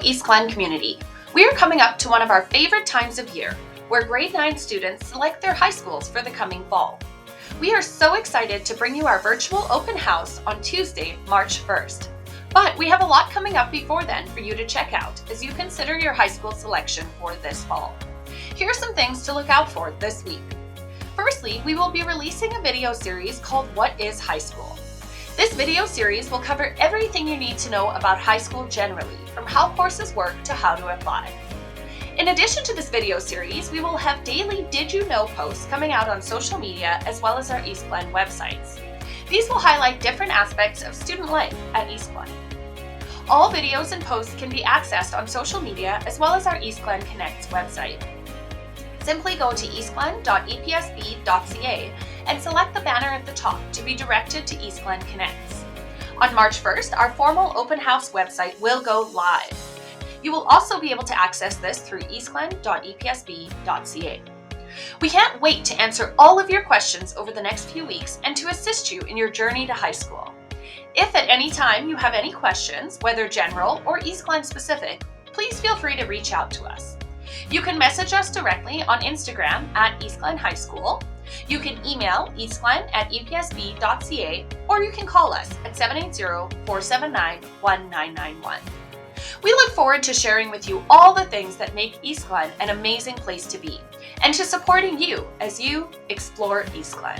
Eastglen community. We are coming up to one of our favorite times of year, where grade 9 students select their high schools for the coming fall. We are so excited to bring you our virtual open house on Tuesday, March 1st. But we have a lot coming up before then for you to check out as you consider your high school selection for this fall. Here are some things to look out for this week. Firstly, we will be releasing a video series called What is High School? This video series will cover everything you need to know about high school generally, from how courses work to how to apply. In addition to this video series, we will have daily Did You Know posts coming out on social media as well as our Eastglen websites. These will highlight different aspects of student life at Eastglen. All videos and posts can be accessed on social media as well as our Eastglen Connects website. Simply go to eastglen.epsb.ca and select the banner at the top to be directed to Eastglen Connects. On March 1st, our formal open house website will go live. You will also be able to access this through eastglen.epsb.ca. We can't wait to answer all of your questions over the next few weeks and to assist you in your journey to high school. If at any time you have any questions, whether general or Eastglen specific, please feel free to reach out to us. You can message us directly on Instagram at Eastglen High School. You can email eastglen@epsb.ca, or you can call us at 780-479-1991. We look forward to sharing with you all the things that make Eastglen an amazing place to be, and to supporting you as you explore Eastglen.